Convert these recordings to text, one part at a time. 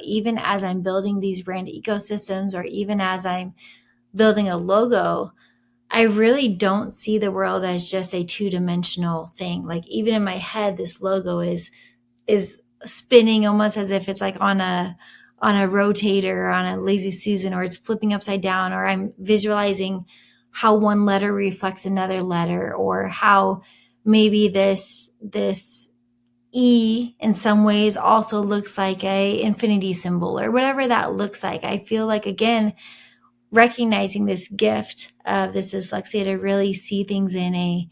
Even as I'm building these brand ecosystems, or even as I'm building a logo, I really don't see the world as just a two-dimensional thing. Like, even in my head, this logo is spinning almost as if it's like on a rotator or on a lazy Susan, or it's flipping upside down, or I'm visualizing how one letter reflects another letter, or how maybe this E in some ways also looks like a infinity symbol, or whatever that looks like. I feel like, again, recognizing this gift of this dyslexia to really see things in a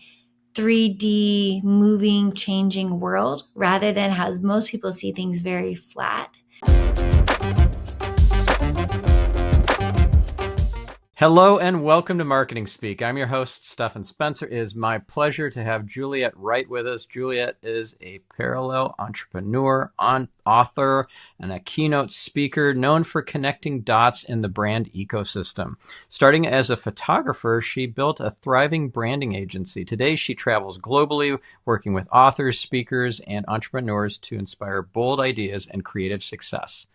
3D moving, changing world, rather than how most people see things very flat. Hello and welcome to Marketing Speak. I'm your host, Stephan Spencer. It is my pleasure to have Juliet Wright with us. Juliet is a parallel entrepreneur, author, and a keynote speaker known for connecting dots in the brand ecosystem. Starting as a photographer, she built a thriving branding agency. Today, she travels globally, working with authors, speakers, and entrepreneurs to inspire bold ideas and creative success.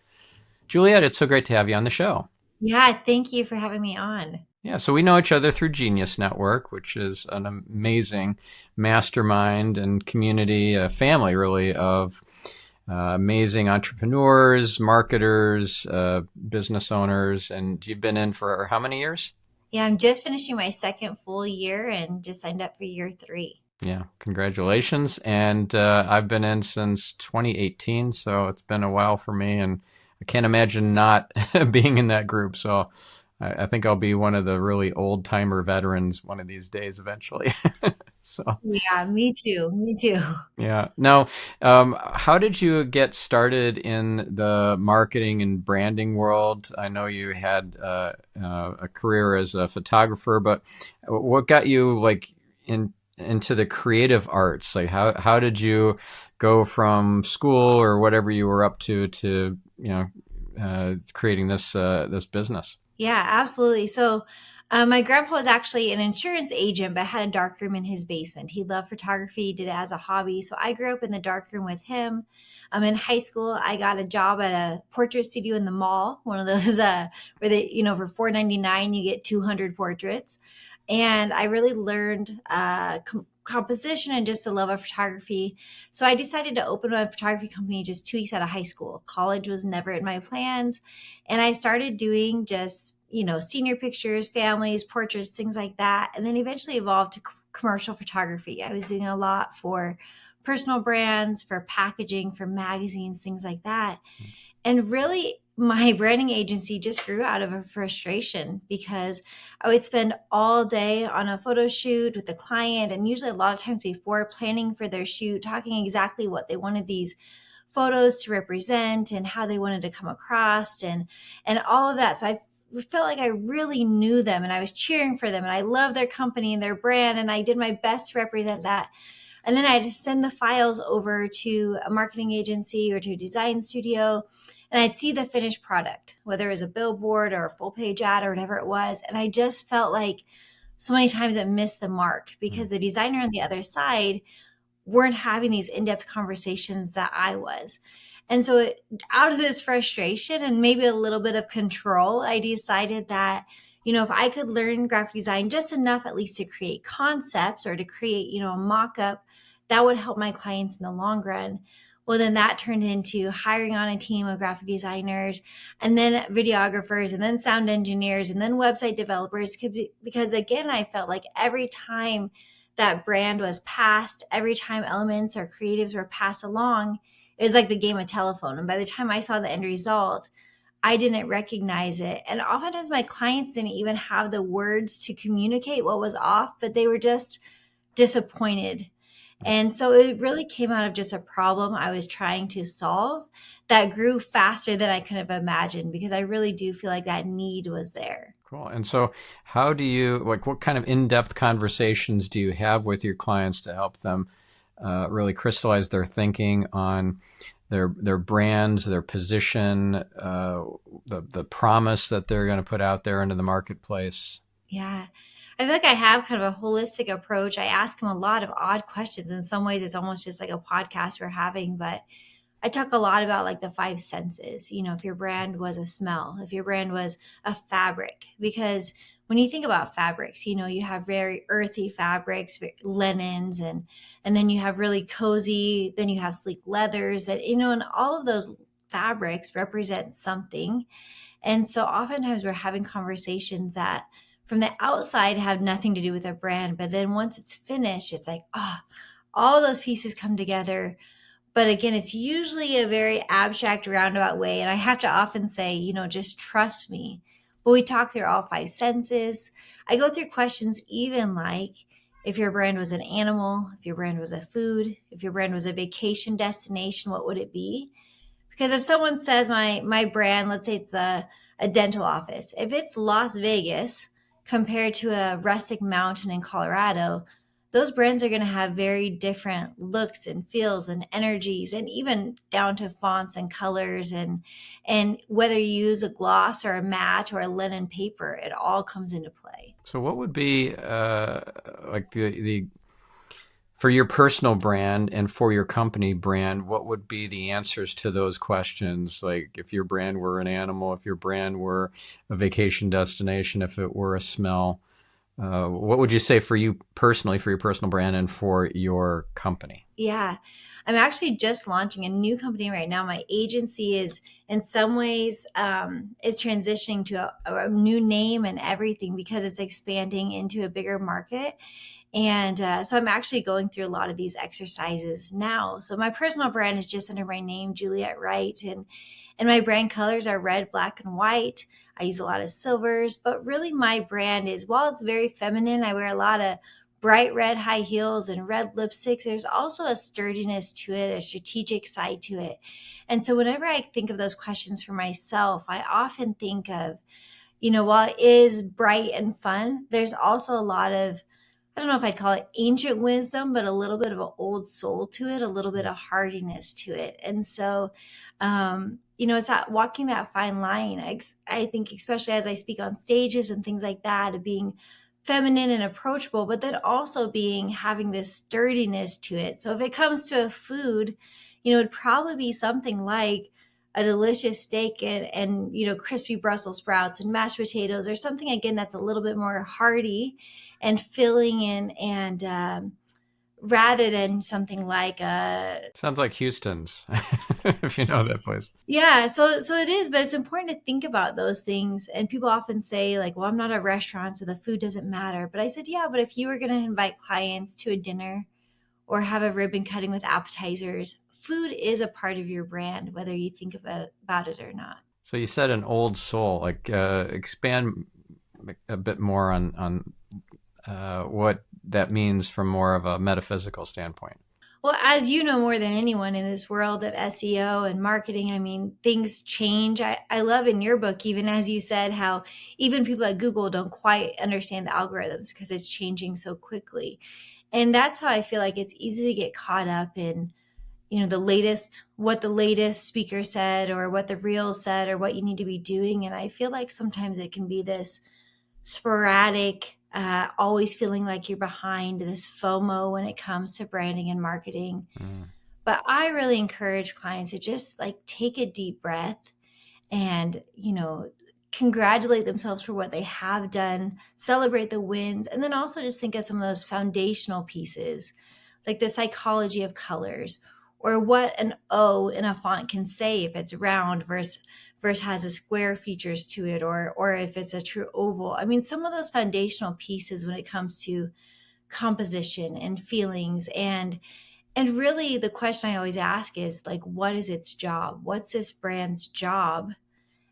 Juliet, it's so great to have you on the show. Yeah, thank you for having me on. Yeah, so we know each other through Genius Network, which is an amazing mastermind and community, a family really of amazing entrepreneurs, marketers, business owners. And you've been in for how many years? Yeah, I'm just finishing my second full year and just signed up for year 3. Yeah, congratulations. And I've been in since 2018, so it's been a while for me. And I can't imagine not being in that group. So I think I'll be one of the really old timer veterans one of these days eventually. So Yeah, me too. Me too. yeah. Now, how did you get started in the marketing and branding world? I know you had a career as a photographer, but what got you into the creative arts? Like how did you go from school or whatever you were up to creating this business? Yeah, absolutely. So, my grandpa was actually an insurance agent, but had a darkroom in his basement. He loved photography, did it as a hobby. So I grew up in the darkroom with him. In high school, I got a job at a portrait studio in the mall, one of those where they, for $4.99 you get 200 portraits, and I really learned composition and just a love of photography. So I decided to open my photography company just 2 weeks out of high school. College was never in my plans. And I started doing just, senior pictures, families, portraits, things like that. And then eventually evolved to commercial photography. I was doing a lot for personal brands, for packaging, for magazines, things like that. And really, my branding agency just grew out of a frustration because I would spend all day on a photo shoot with the client, and usually a lot of times before planning for their shoot, talking exactly what they wanted these photos to represent and how they wanted to come across and all of that. So I felt like I really knew them and I was cheering for them and I loved their company and their brand and I did my best to represent that. And then I'd send the files over to a marketing agency or to a design studio, and I'd see the finished product, whether it was a billboard or a full page ad or whatever it was. And I just felt like so many times it missed the mark because the designer on the other side weren't having these in-depth conversations that I was. And so out of this frustration and maybe a little bit of control, I decided that, if I could learn graphic design just enough at least to create concepts or to create, a mock-up, that would help my clients in the long run. Well, then that turned into hiring on a team of graphic designers and then videographers and then sound engineers and then website developers. Because again, I felt like every time that brand was passed, every time elements or creatives were passed along, it was like the game of telephone. And by the time I saw the end result, I didn't recognize it. And oftentimes my clients didn't even have the words to communicate what was off, but they were just disappointed. And so it really came out of just a problem I was trying to solve that grew faster than I could have imagined, because I really do feel like that need was there. Cool. And so how do you, what kind of in-depth conversations do you have with your clients to help them really crystallize their thinking on their brands, their position, the promise that they're going to put out there into the marketplace? Yeah. I feel like I have kind of a holistic approach. I ask them a lot of odd questions. In some ways, it's almost just like a podcast we're having, but I talk a lot about like the five senses. If your brand was a smell, if your brand was a fabric, because when you think about fabrics, you have very earthy fabrics, linens, and then you have really cozy, then you have sleek leathers that, and all of those fabrics represent something. And so oftentimes we're having conversations that from the outside have nothing to do with a brand, but then once it's finished, it's like, oh, all those pieces come together. But again, it's usually a very abstract, roundabout way. And I have to often say, just trust me. But we talk through all five senses. I go through questions even like if your brand was an animal, if your brand was a food, if your brand was a vacation destination, what would it be? Because if someone says my brand, let's say it's a dental office, if it's Las Vegas compared to a rustic mountain in Colorado, those brands are going to have very different looks and feels and energies, and even down to fonts and colors, and whether you use a gloss or a matte or a linen paper, it all comes into play. So what would be like the for your personal brand and for your company brand, what would be the answers to those questions? Like if your brand were an animal, if your brand were a vacation destination, if it were a smell, what would you say for you personally, for your personal brand and for your company? Yeah. I'm actually just launching a new company right now. My agency is in some ways is transitioning to a new name and everything because it's expanding into a bigger market. And so I'm actually going through a lot of these exercises now. So my personal brand is just under my name, Juliet Wright, and my brand colors are red, black, and white. I use a lot of silvers, but really my brand is, while it's very feminine, I wear a lot of bright red high heels and red lipsticks. There's also a sturdiness to it, a strategic side to it. And so whenever I think of those questions for myself, I often think of, while it is bright and fun, there's also a lot of, I don't know if I'd call it ancient wisdom, but a little bit of an old soul to it, a little bit of hardiness to it. And so, it's that walking that fine line. I think, especially as I speak on stages and things like that, of being feminine and approachable, but then also having this sturdiness to it. So if it comes to a food, it'd probably be something like a delicious steak and crispy Brussels sprouts and mashed potatoes, or something again that's a little bit more hearty and filling in, and rather than something like a Sounds like Houston's, if you know that place. yeah. So it is, but it's important to think about those things. And people often say like, well, I'm not a restaurant, so the food doesn't matter. But I said, yeah, but if you were going to invite clients to a dinner or have a ribbon cutting with appetizers, food is a part of your brand, whether you think about it or not. So you said an old soul. Like expand a bit more on what that means from more of a metaphysical standpoint. Well, as you know more than anyone in this world of SEO and marketing, I mean, things change. I love in your book, even as you said, how even people at Google don't quite understand the algorithms because it's changing so quickly. And that's how I feel like it's easy to get caught up in, what the latest speaker said or what the reel said or what you need to be doing. And I feel like sometimes it can be this sporadic, always feeling like you're behind, this FOMO when it comes to branding and marketing. Mm. But I really encourage clients to just like take a deep breath and, congratulate themselves for what they have done, celebrate the wins, and then also just think of some of those foundational pieces, like the psychology of colors, or what an O in a font can say if it's round versus has a square features to it, or if it's a true oval. I mean, some of those foundational pieces when it comes to composition and feelings, and really the question I always ask is like, what is its job? What's this brand's job?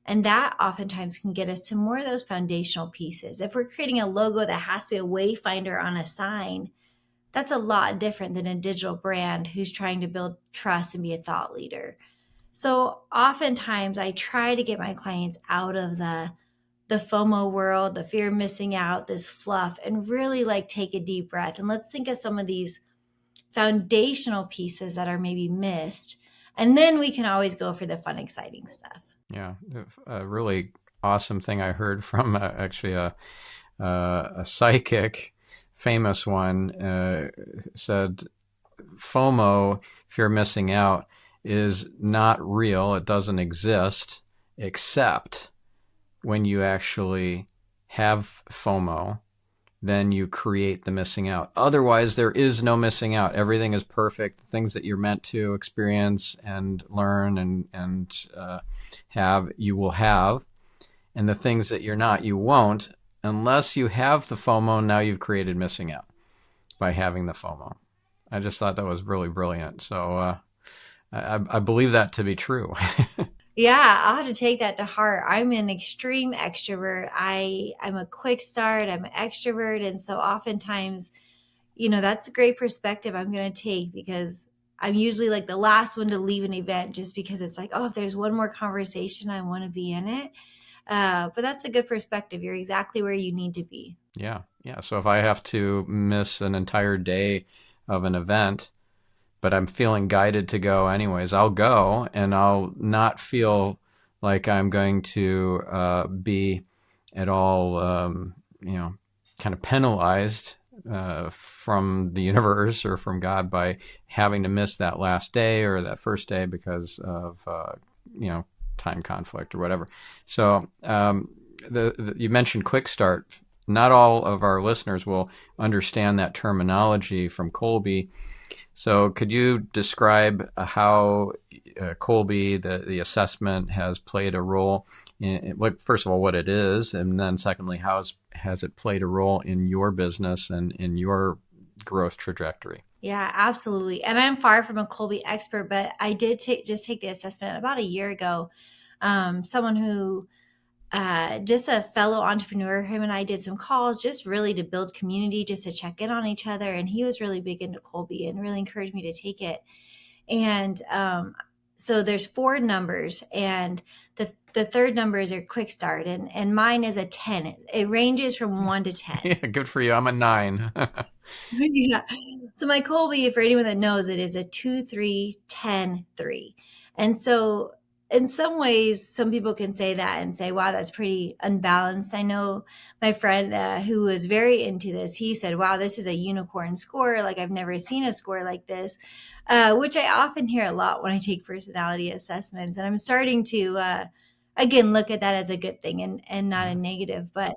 And that oftentimes can get us to more of those foundational pieces. If we're creating a logo that has to be a wayfinder on a sign, that's a lot different than a digital brand who's trying to build trust and be a thought leader. So oftentimes I try to get my clients out of the FOMO world, the fear of missing out, this fluff, and really like take a deep breath. And let's think of some of these foundational pieces that are maybe missed. And then we can always go for the fun, exciting stuff. Yeah, a really awesome thing I heard from actually a psychic, famous one, said FOMO, fear of missing out, is not real. It doesn't exist except when you actually have FOMO, then you create the missing out. Otherwise, there is no missing out. Everything is perfect. Things that you're meant to experience and learn and have, you will have. And the things that you're not, you won't, unless you have the FOMO. Now you've created missing out by having the FOMO. I just thought that was really brilliant. So I believe that to be true. Yeah, I'll have to take that to heart. I'm an extreme extrovert. I'm a quick start. I'm an extrovert, and so oftentimes, that's a great perspective I'm going to take because I'm usually like the last one to leave an event just because it's like, oh, if there's one more conversation, I want to be in it. But that's a good perspective. You're exactly where you need to be. Yeah. Yeah. So if I have to miss an entire day of an event, but I'm feeling guided to go anyways, I'll go and I'll not feel like I'm going to be at all, kind of penalized from the universe or from God by having to miss that last day or that first day because of, time conflict or whatever. So you mentioned quick start. Not all of our listeners will understand that terminology from Kolbe. So could you describe how Kolbe, the assessment, has played a role in, first of all, what it is, and then secondly, has it played a role in your business and in your growth trajectory? Yeah, absolutely. And I'm far from a Colby expert, but I did just take the assessment about a year ago. Someone who just a fellow entrepreneur. Him and I did some calls just really to build community, just to check in on each other. And he was really big into Colby and really encouraged me to take it. And so there's four numbers, and the third numbers are quick start, and mine is a 10. It ranges from 1 to 10. Yeah, good for you. I'm a 9. Yeah. So my Colby, for anyone that knows it, is a 2-3-10-3. And so in some ways, some people can say that and say, wow, that's pretty unbalanced. I know my friend who was very into this, he said, wow, this is a unicorn score. Like, I've never seen a score like this, which I often hear a lot when I take personality assessments. And I'm starting to, again, look at that as a good thing and not a negative. But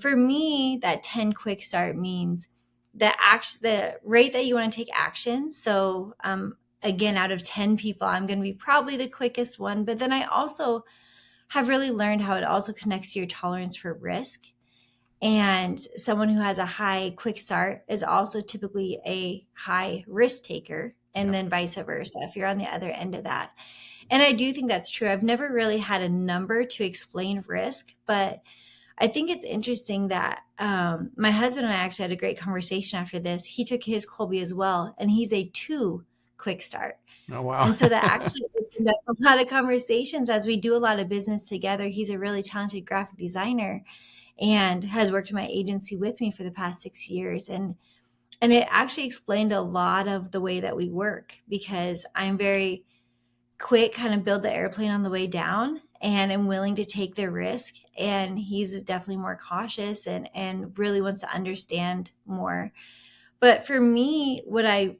for me, that 10 quick start means the rate that you want to take action. So again, out of 10 people, I'm going to be probably the quickest one. But then I also have really learned how it also connects to your tolerance for risk. And someone who has a high quick start is also typically a high risk taker, and Yep. then vice versa if you're on the other end of that. And I do think that's true. I've never really had a number to explain risk, but I think it's interesting that my husband and I actually had a great conversation after this. He took his Colby as well, and he's a 2 quick start. Oh, wow. And so that actually opened up a lot of conversations as we do a lot of business together. He's a really talented graphic designer and has worked in my agency with me for the past 6 years. And it actually explained a lot of the way that we work, because I'm very quick, kind of build the airplane on the way down, and am willing to take the risk. And he's definitely more cautious and really wants to understand more. But for me, the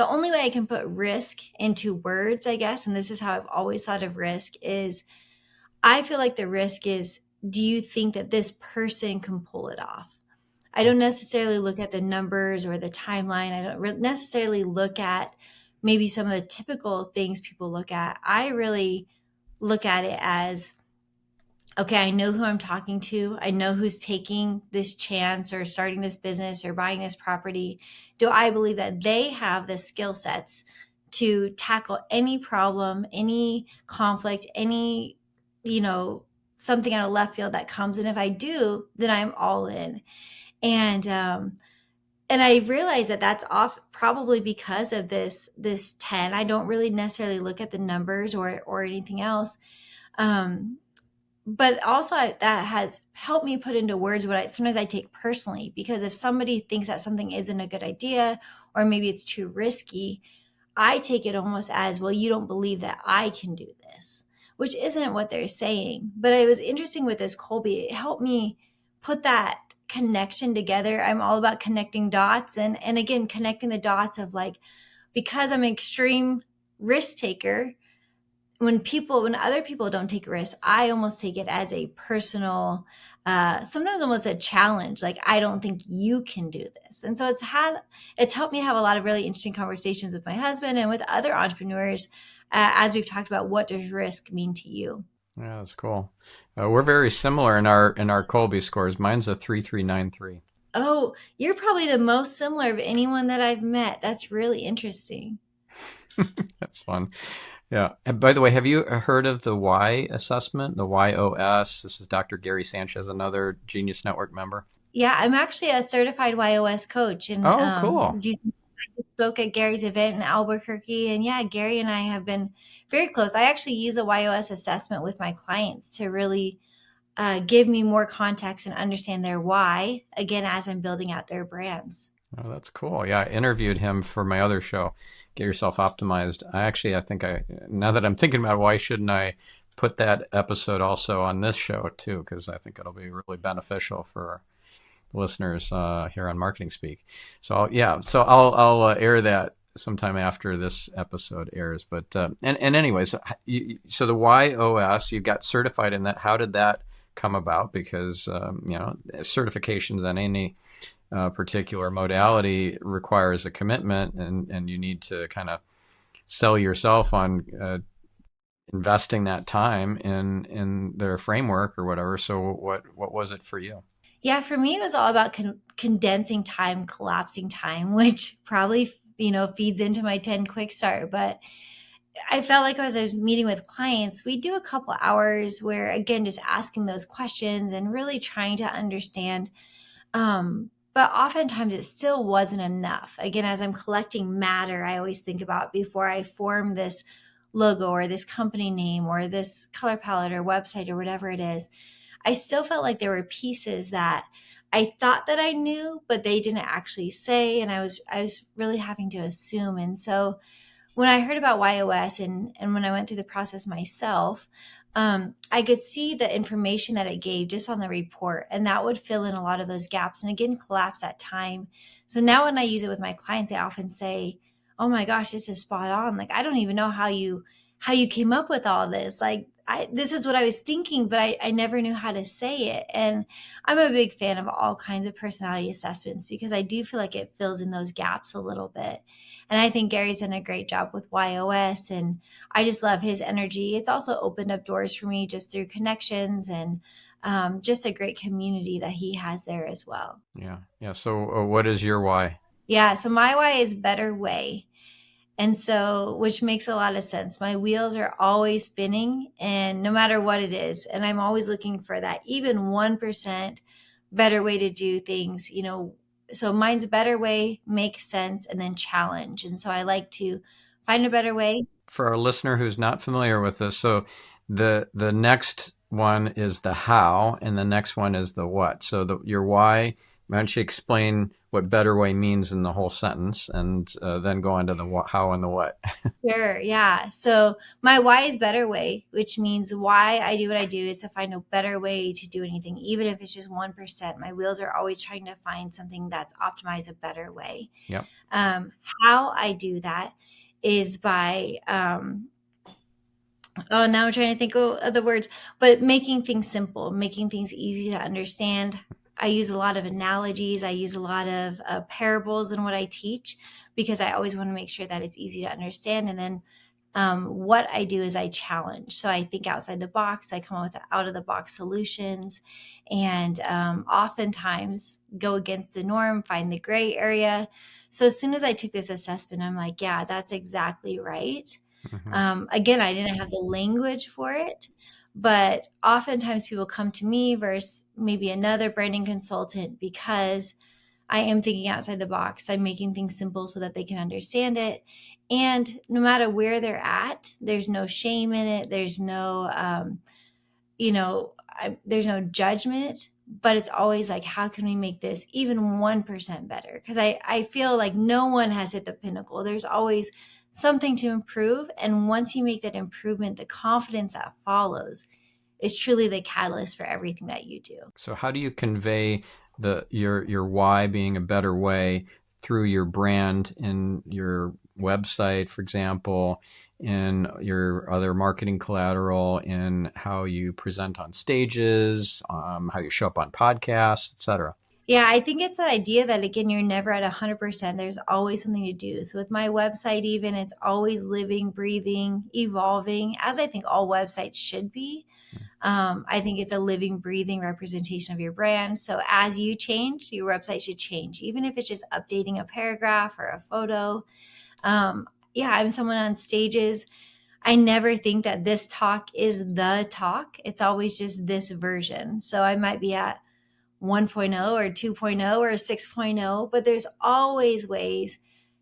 only way I can put risk into words, I guess, and this is how I've always thought of risk, is I feel like the risk is, do you think that this person can pull it off? I don't necessarily look at the numbers or the timeline. I don't necessarily look at maybe some of the typical things people look at. I really look at it as, okay, I know who I'm talking to. I know who's taking this chance or starting this business or buying this property. Do I believe that they have the skill sets to tackle any problem, any conflict, any, something out of left field that comes? And if I do, then I'm all in. And I realize that that's off probably because of this 10. I don't really necessarily look at the numbers or anything else. But also that has helped me put into words what sometimes I take personally, because if somebody thinks that something isn't a good idea, or maybe it's too risky, I take it almost as, well, you don't believe that I can do this, which isn't what they're saying. But it was interesting with this Colby. It helped me put that connection together. I'm all about connecting dots, and again, connecting the dots of, like, because I'm an extreme risk taker, when other people don't take risks, I almost take it as a personal, sometimes almost a challenge. Like, I don't think you can do this. And so it's helped me have a lot of really interesting conversations with my husband and with other entrepreneurs, as we've talked about, what does risk mean to you? Yeah, that's cool. We're very similar in our Colby scores. Mine's a 3393. Oh, you're probably the most similar of anyone that I've met. That's really interesting. That's fun. Yeah. And by the way, have you heard of the Y assessment, the YOS? This is Dr. Gary Sanchez, another Genius Network member. Yeah, I'm actually a certified YOS coach, and Oh, cool. I spoke at Gary's event in Albuquerque. And yeah, Gary and I have been very close. I actually use a YOS assessment with my clients to really give me more context and understand their why, again, as I'm building out their brands. Oh, that's cool. Yeah, I interviewed him for my other show, Get Yourself Optimized. I think now that I'm thinking about it, why shouldn't I put that episode also on this show too? Because I think it'll be really beneficial for listeners here on Marketing Speak. So yeah, so I'll air that sometime after this episode airs. But and anyways, so the YOS, you got certified in that. How did that come about? Because certifications on any particular modality requires a commitment, and you need to kind of sell yourself on investing that time in their framework or whatever. So what was it for you? Yeah, for me, it was all about condensing time, collapsing time, which probably, feeds into my 10 quick start. But I felt like as I was meeting with clients, we do a couple hours where, again, just asking those questions and really trying to understand. But oftentimes it still wasn't enough. Again, as I'm collecting matter, I always think about, before I form this logo or this company name or this color palette or website or whatever it is, I still felt like there were pieces that I thought that I knew, but they didn't actually say. And I was really having to assume. And so when I heard about YOS, and when I went through the process myself, I could see the information that it gave just on the report, and that would fill in a lot of those gaps and again collapse that time. So now when I use it with my clients, I often say, "Oh my gosh, this is spot on. Like, I don't even know how you came up with all this. Like, this is what I was thinking, but I never knew how to say it." And I'm a big fan of all kinds of personality assessments because I do feel like it fills in those gaps a little bit. And I think Gary's done a great job with YOS, and I just love his energy. It's also opened up doors for me just through connections and just a great community that he has there as well. Yeah, yeah. So what is your why? Yeah, so my why is better way. And so, which makes a lot of sense. My wheels are always spinning, and no matter what it is, and I'm always looking for that even 1% better way to do things. So mine's a better way, make sense, and then challenge. And so I like to find a better way. For our listener who's not familiar with this, so the next one is the how, and the next one is the what. So your why. Why don't you explain what better way means in the whole sentence, and then go on to the how and the what. Sure. Yeah. So my why is better way, which means why I do what I do is to find a better way to do anything, even if it's just 1%. My wheels are always trying to find something that's optimized a better way. Yep. Um, how I do that is by, oh, now I'm trying to think of the words, but making things simple, making things easy to understand. I use a lot of analogies. I use a lot of parables in what I teach because I always want to make sure that it's easy to understand. And then what I do is I challenge. So I think outside the box. I come up with out of the box solutions, and oftentimes go against the norm, find the gray area. So as soon as I took this assessment, I'm like, yeah, that's exactly right. Mm-hmm. Again, I didn't have the language for it, but oftentimes people come to me versus maybe another branding consultant because I am thinking outside the box. I'm making things simple so that they can understand it. And no matter where they're at, there's no shame in it. There's no, there's no judgment, but it's always like, how can we make this even 1% better? Because I feel like no one has hit the pinnacle. There's always something to improve. And once you make that improvement, the confidence that follows is truly the catalyst for everything that you do. So how do you convey your why being a better way through your brand and your website, for example, in your other marketing collateral, in how you present on stages, how you show up on podcasts, etc. Yeah, I think it's the idea that again, you're never at 100%. There's always something to do. So with my website, even it's always living, breathing, evolving, as I think all websites should be. I think it's a living, breathing representation of your brand. So as you change, your website should change, even if it's just updating a paragraph or a photo. Yeah, I'm someone on stages. I never think that this talk is the talk. It's always just this version. So I might be at 1.0 or 2.0 or 6.0, but there's always ways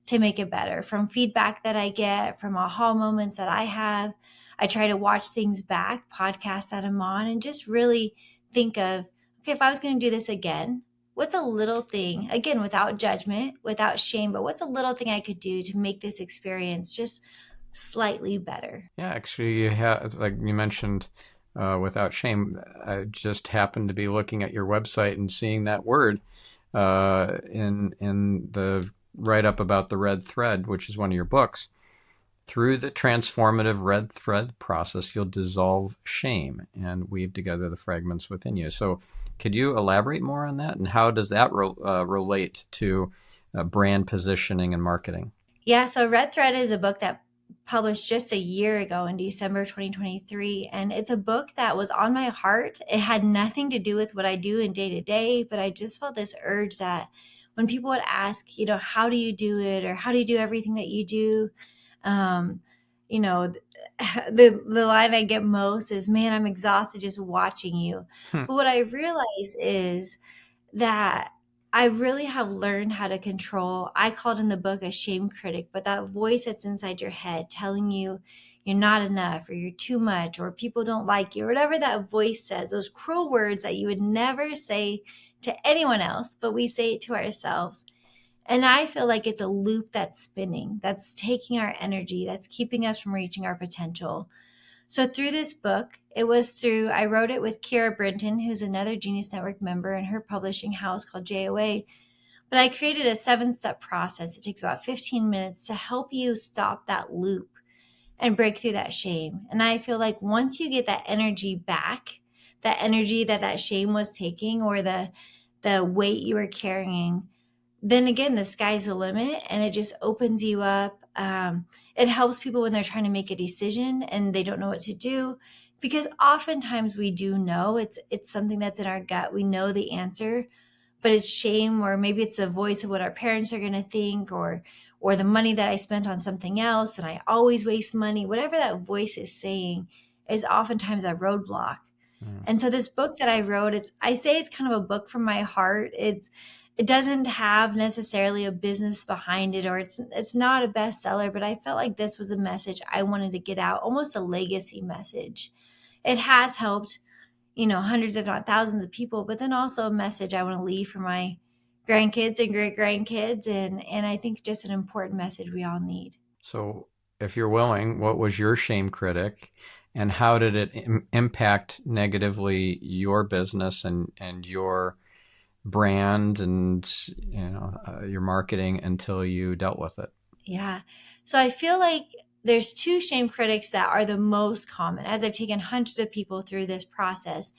to make it better from feedback that I get, from aha moments that I have. I try to watch things back, podcasts that I'm on, and just really think of, okay, if I was going to do this again, what's a little thing, again, without judgment, without shame, but what's a little thing I could do to make this experience just slightly better? Yeah, actually, you have, like you mentioned, without shame. I just happened to be looking at your website and seeing that word in the write up about the red thread, which is one of your books. Through the transformative red thread process, you'll dissolve shame and weave together the fragments within you. So, could you elaborate more on that, and how does that relate to brand positioning and marketing? Yeah, so Red Thread is a book that published just a year ago in December 2023. And it's a book that was on my heart. It had nothing to do with what I do in day to day, but I just felt this urge that when people would ask, how do you do it? Or how do you do everything that you do? Um, you know, the line I get most is, man, I'm exhausted just watching you. Hmm. But what I realize is that I really have learned how to control. I called in the book a shame critic, but that voice that's inside your head telling you you're not enough or you're too much or people don't like you or whatever that voice says, those cruel words that you would never say to anyone else, but we say it to ourselves. And I feel like it's a loop that's spinning, that's taking our energy, that's keeping us from reaching our potential. So through this book, I wrote it with Kira Brinton, who's another Genius Network member, and her publishing house called JOA. But I created a 7-step process. It takes about 15 minutes to help you stop that loop and break through that shame. And I feel like once you get that energy back, that energy that shame was taking or the weight you were carrying, then again, the sky's the limit and it just opens you up. It helps people when they're trying to make a decision and they don't know what to do, because oftentimes we do know it's something that's in our gut. We know the answer, but it's shame, or maybe it's the voice of what our parents are going to think, or the money that I spent on something else and I always waste money. Whatever that voice is saying is oftentimes a roadblock. Hmm. And so this book that I wrote, I say it's kind of a book from my heart. It doesn't have necessarily a business behind it, or it's not a bestseller, but I felt like this was a message I wanted to get out, almost a legacy message. It has helped, hundreds if not thousands of people, but then also a message I want to leave for my grandkids and great grandkids, and I think just an important message we all need. So, if you're willing, what was your shame critic, and how did it impact negatively your business and your brand and your marketing until you dealt with it? Yeah. So I feel like there's two shame critics that are the most common as I've taken hundreds of people through this process.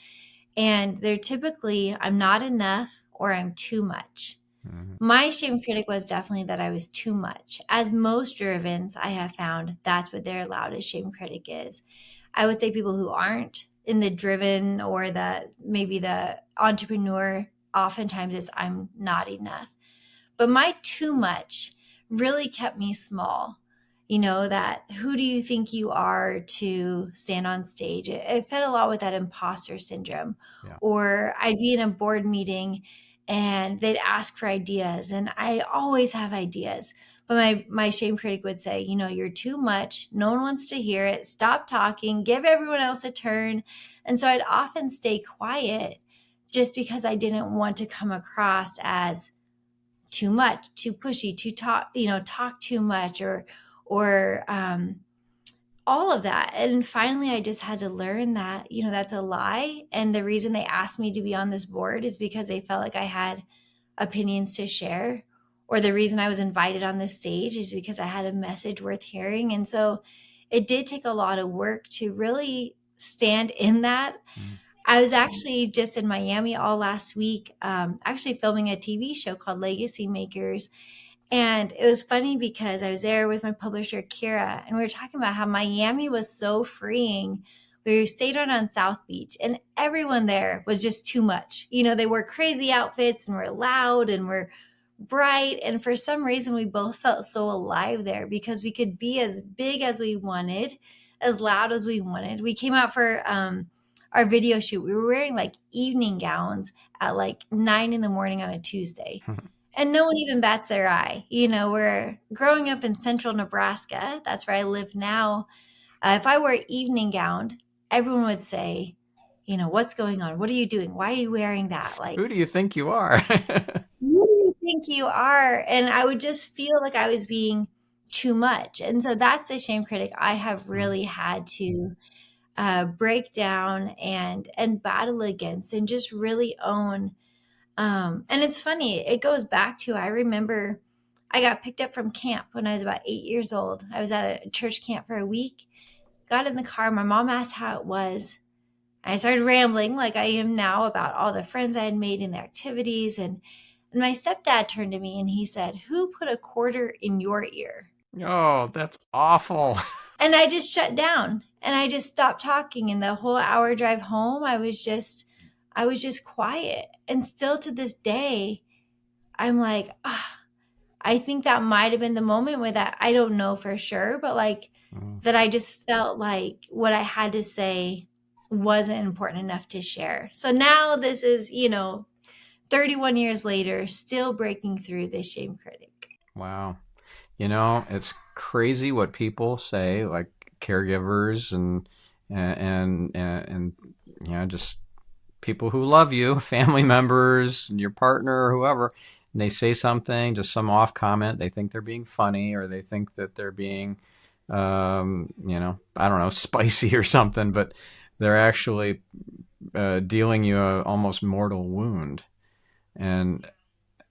And they're typically, I'm not enough or I'm too much. Mm-hmm. My shame critic was definitely that I was too much. As most drivens, I have found that's what their loudest shame critic is. I would say people who aren't in the driven or maybe the entrepreneur, oftentimes it's I'm not enough. But my too much really kept me small. That who do you think you are to stand on stage? It fed a lot with that imposter syndrome. Yeah. Or I'd be in a board meeting and they'd ask for ideas, and I always have ideas. But my shame critic would say, you're too much. No one wants to hear it. Stop talking. Give everyone else a turn. And so I'd often stay quiet just because I didn't want to come across as too much, too pushy, talk too much, or all of that. And finally, I just had to learn that, that's a lie. And the reason they asked me to be on this board is because they felt like I had opinions to share, or the reason I was invited on this stage is because I had a message worth hearing. And so it did take a lot of work to really stand in that. Mm. I was actually just in Miami all last week, actually filming a TV show called Legacy Makers. And it was funny because I was there with my publisher, Kira, and we were talking about how Miami was so freeing. We stayed on South Beach, and everyone there was just too much. You know, they wore crazy outfits and were loud and were bright. And for some reason, we both felt so alive there because we could be as big as we wanted, as loud as we wanted. We came out for our video shoot. We were wearing like evening gowns at like 9 in the morning on a Tuesday. And no one even bats their eye. You know, we're growing up in central Nebraska. That's where I live now. If I wore evening gown, everyone would say, you know, what's going on? What are you doing? Why are you wearing that? Like, Who do you think you are? who do you think you are? And I would just feel like I was being too much. And so that's the shame critic I have Mm. really had to break down and battle against and just really own. And it's funny, it goes back to, I remember I got picked up from camp when I was about 8 years old. I was at a church camp for a week, got in the car. My mom asked how it was. I started rambling like I am now about all the friends I had made and the activities. And my stepdad turned to me and he said, "Who put a quarter in your ear?" Oh, that's awful. And I just shut down and I just stopped talking. And the whole hour drive home, I was just quiet. And still to this day, I'm like, I think that might have been the moment where that, I don't know for sure, but like Mm. that I just felt like what I had to say wasn't important enough to share. So now this is, 31 years later, still breaking through this shame critic. Wow. You know, it's crazy what people say, like caregivers and you know, just people who love you, family members, and your partner or whoever, and they say something, just some off comment. They think they're being funny, or they think that they're being, you know, I don't know, spicy or something, but they're actually dealing you a almost mortal wound. And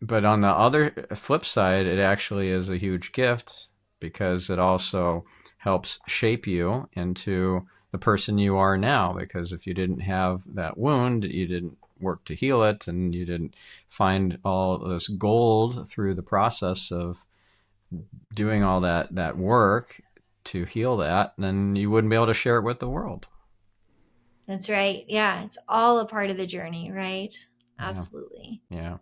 but on the other flip side, it actually is a huge gift because it also helps shape you into the person you are now. Because if you didn't have that wound, you didn't work to heal it, and you didn't find all this gold through the process of doing all that work to heal that, then you wouldn't be able to share it with the world. That's right. Yeah, it's all a part of the journey, right? Yeah, Absolutely. yeah.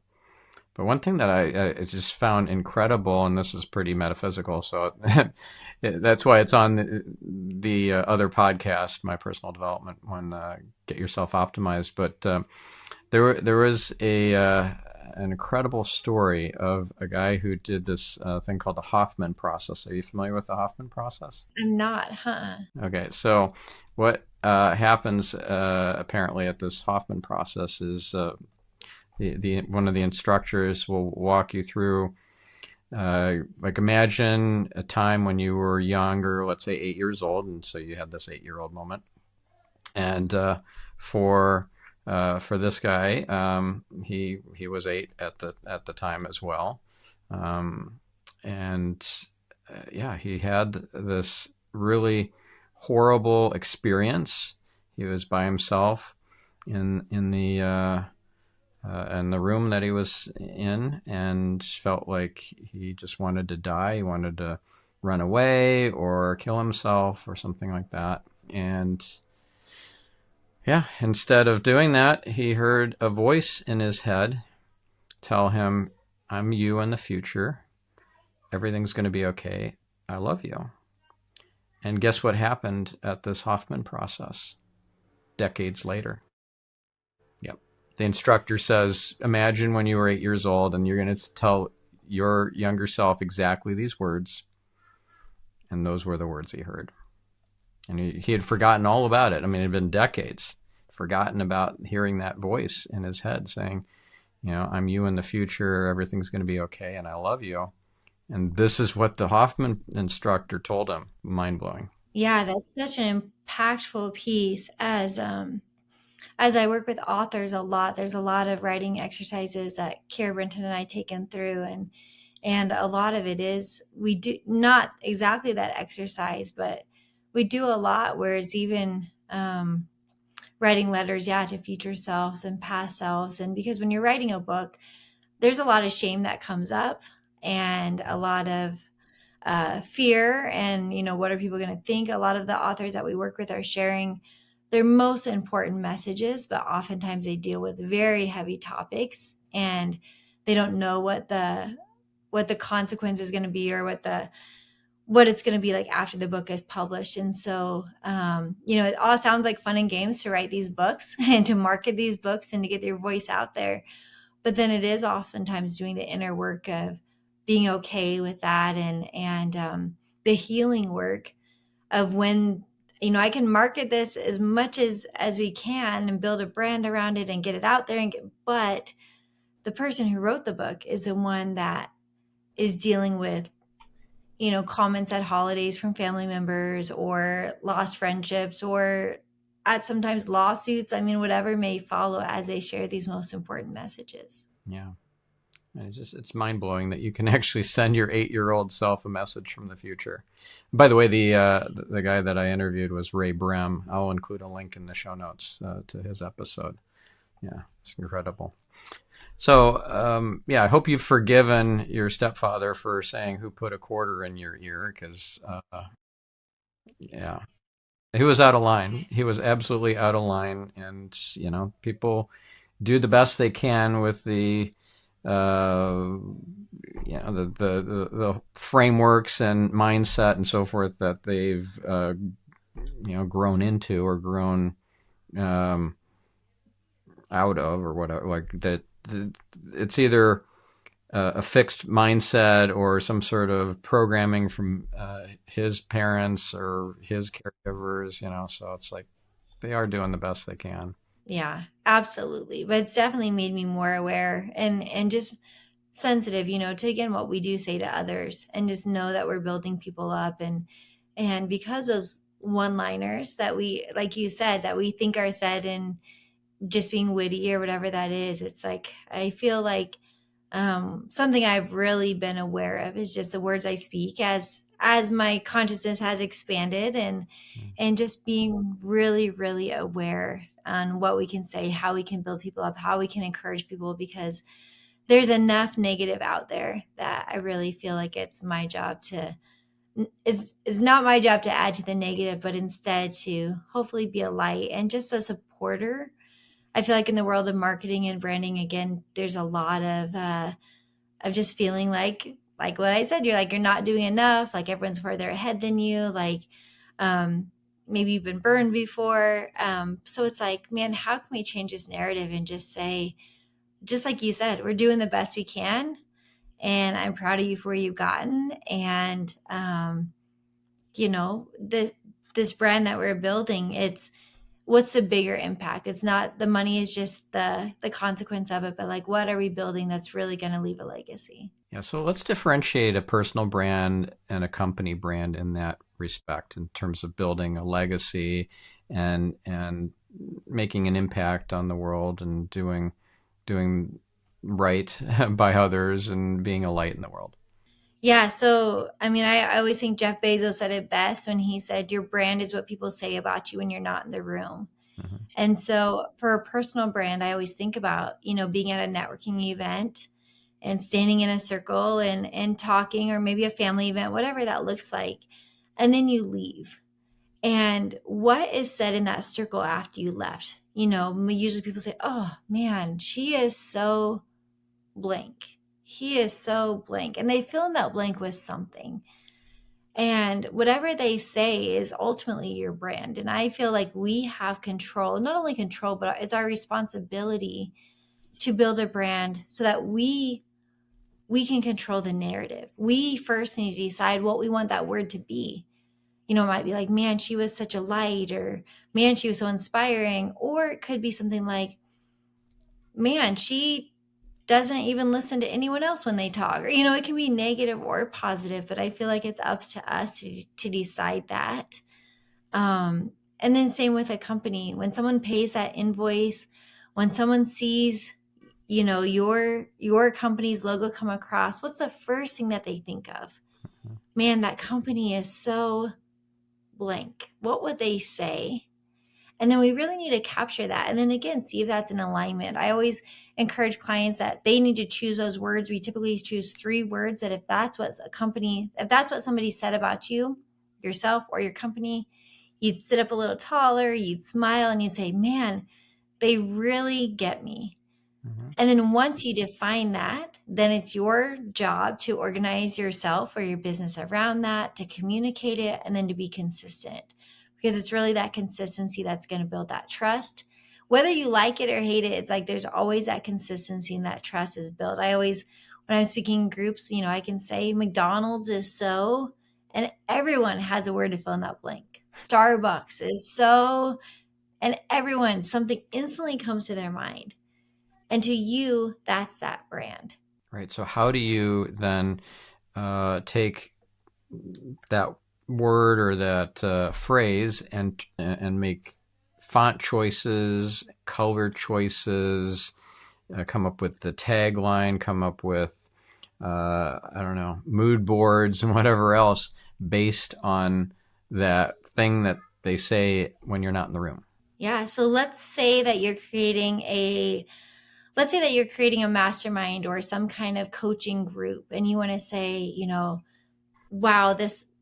But one thing that I just found incredible, and this is pretty metaphysical, so that's why it's on the other podcast, my personal development one, Get Yourself Optimized. But there was a an incredible story of a guy who did this thing called the Hoffman process. Are you familiar with the Hoffman process? I'm not, huh? Okay, so what happens apparently at this Hoffman process is the one of the instructors will walk you through like imagine a time when you were younger, let's say 8 years old, and so you had this 8-year-old moment. And for this guy, he was 8 at the time as well, and yeah, he had this really horrible experience. He was by himself in the room that he was in, and felt like he just wanted to die. He wanted to run away or kill himself or something like that. And yeah, instead of doing that, he heard a voice in his head tell him, "I'm you in the future. Everything's going to be okay. I love you." And guess what happened at this Hoffman process decades later? Yep. The instructor says, imagine when you were 8 years old and you're going to tell your younger self exactly these words. And those were the words he heard. And he had forgotten all about it. I mean, it had been decades, forgotten about hearing that voice in his head saying, you know, I'm you in the future. Everything's going to be okay. And I love you. And this is what the Hoffman instructor told him. Mind blowing. Yeah, that's such an impactful piece. As I work with authors a lot, there's a lot of writing exercises that Kara Brenton and I take them through, and And a lot of it is, we do not exactly that exercise, but we do a lot where it's even writing letters, yeah, to future selves and past selves. And because when you're writing a book, there's a lot of shame that comes up, and a lot of fear, and what are people going to think. A lot of the authors that we work with are sharing their most important messages, but oftentimes they deal with very heavy topics, and they don't know what the consequence is going to be, or what it's going to be like after the book is published. And so it all sounds like fun and games to write these books and to market these books and to get your voice out there, but then it is oftentimes doing the inner work of being okay with that, and the healing work of when I can market this as much as we can and build a brand around it and get it out there, but the person who wrote the book is the one that is dealing with comments at holidays from family members, or lost friendships, or at sometimes lawsuits. I mean, whatever may follow as they share these most important messages. Yeah. And it's mind blowing that you can actually send your 8-year-old self a message from the future. By the way, the guy that I interviewed was Ray Brim. I'll include a link in the show notes to his episode. Yeah, it's incredible. So yeah, I hope you've forgiven your stepfather for saying who put a quarter in your ear, because yeah, he was out of line. He was absolutely out of line, and people do the best they can with the uh, the frameworks and mindset and so forth that they've grown into, or grown um, out of, or whatever. Like that, it's either a fixed mindset or some sort of programming from his parents or his caregivers. So it's like they are doing the best they can. Yeah, absolutely. But it's definitely made me more aware and just sensitive, to again what we do say to others, and just know that we're building people up, and because those one-liners that we, like you said, that we think are said, and just being witty or whatever that is, it's like I feel like something I've really been aware of is just the words I speak as my consciousness has expanded, and just being really, really aware on what we can say, how we can build people up, how we can encourage people, because there's enough negative out there that I really feel like it's my job to it's not my job to add to the negative, but instead to hopefully be a light and just a supporter. I feel like in the world of marketing and branding, again, there's a lot of just feeling like what I said, you're not doing enough, like everyone's further ahead than you, like um maybe you've been burned before. So it's like, man, how can we change this narrative and just say, just like you said, we're doing the best we can, and I'm proud of you for where you've gotten. And the this brand that we're building, it's what's the bigger impact? It's not the money, is just the consequence of it, but like, what are we building that's really going to leave a legacy? Yeah, so let's differentiate a personal brand and a company brand in that respect, in terms of building a legacy and making an impact on the world, and doing right by others, and being a light in the world. Yeah, so I mean, I always think Jeff Bezos said it best when he said, your brand is what people say about you when you're not in the room. Hmm. And so for a personal brand, I always think about, being at a networking event and standing in a circle and talking, or maybe a family event, whatever that looks like. And then you leave. And what is said in that circle after you left? Usually people say, oh man, she is so blank. He is so blank. And they fill in that blank with something. And whatever they say is ultimately your brand. And I feel like we have control, not only control, but it's our responsibility to build a brand so that we can control the narrative. We first need to decide what we want that word to be. It might be like, man, she was such a light, or man, she was so inspiring. Or it could be something like, man, she doesn't even listen to anyone else when they talk. Or, it can be negative or positive, but I feel like it's up to us to decide that. And then same with a company. When someone pays that invoice, when someone sees, your company's logo come across, what's the first thing that they think of? Man, that company is so blank. What would they say? And then we really need to capture that. And then again, see if that's in alignment. I always encourage clients that they need to choose those words. We typically choose 3 words that if that's what somebody said about you, yourself, or your company, you'd sit up a little taller, you'd smile, and you'd say, man, they really get me. Mm-hmm. And then once you define that, then it's your job to organize yourself or your business around that, to communicate it, and then to be consistent. Because it's really that consistency that's going to build that trust. Whether you like it or hate it, it's like there's always that consistency and that trust is built. I always, when I'm speaking in groups, I can say McDonald's is so, and everyone has a word to fill in that blank. Starbucks is so, and everyone, something instantly comes to their mind. And to you, that's that brand. Right. So how do you then take that word or that phrase and make font choices, color choices, come up with the tagline, come up with I don't know, mood boards and whatever else based on that thing that they say when you're not in the room. Yeah. So let's say that you're creating a mastermind or some kind of coaching group, and you want to say, wow,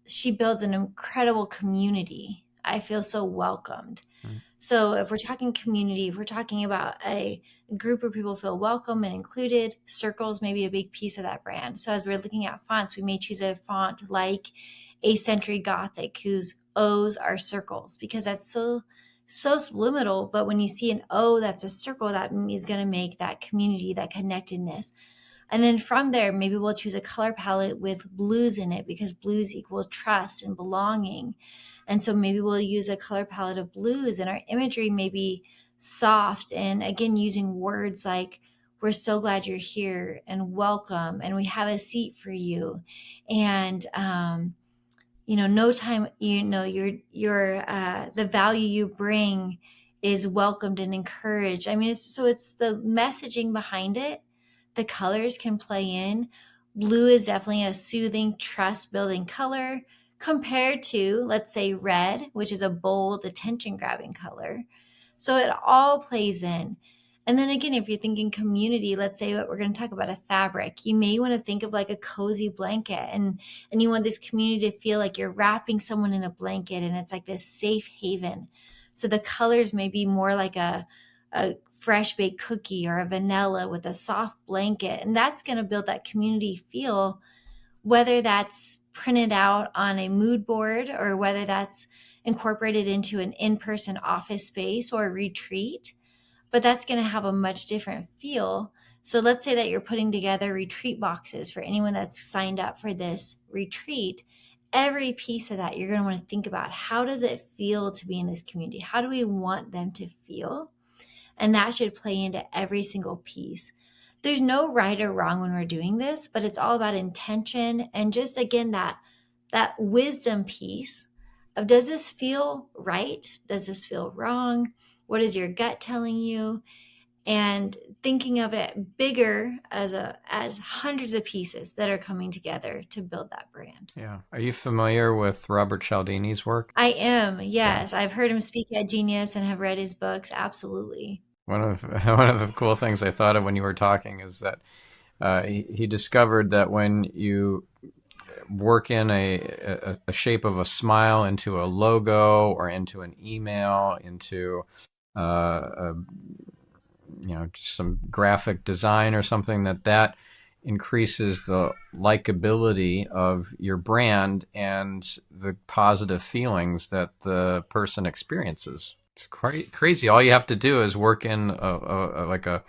she builds an incredible community. I feel so welcomed. Mm. So if we're talking community, if we're talking about a group where people feel welcome and included, circles may be a big piece of that brand. So as we're looking at fonts, we may choose a font like a Century Gothic, whose O's are circles, because that's so subliminal. But when you see an O that's a circle, that is going to make that community, that connectedness. And then from there, maybe we'll choose a color palette with blues in it, because blues equals trust and belonging. And so maybe we'll use a color palette of blues, and our imagery may be soft. And again, using words like, we're so glad you're here, and welcome, and we have a seat for you. And, no time, the value you bring is welcomed and encouraged. I mean, it's the messaging behind it. The colors can play in. Blue is definitely a soothing, trust building color compared to, let's say, red, which is a bold, attention grabbing color. So it all plays in. And then again, if you're thinking community, let's say what we're going to talk about, a fabric, you may want to think of like a cozy blanket, and you want this community to feel like you're wrapping someone in a blanket, and it's like this safe haven. So the colors may be more like a fresh baked cookie or a vanilla with a soft blanket. And that's going to build that community feel, whether that's printed out on a mood board or whether that's incorporated into an in-person office space or a retreat. But that's going to have a much different feel. So let's say that you're putting together retreat boxes for anyone that's signed up for this retreat. Every piece of that, you're going to want to think about, how does it feel to be in this community? How do we want them to feel? And that should play into every single piece. There's no right or wrong when we're doing this, but it's all about intention, and just again that wisdom piece of, does this feel right? Does this feel wrong? What is your gut telling you? And thinking of it bigger as hundreds of pieces that are coming together to build that brand. Yeah. Are you familiar with Robert Cialdini's work? I am, Yeah. yes. I've heard him speak at Genius and have read his books. Absolutely. One of the cool things I thought of when you were talking is that he discovered that when you work in a shape of a smile into a logo or into an email, into a, just some graphic design or something, that increases the likability of your brand and the positive feelings that the person experiences. It's quite crazy. All you have to do is work in that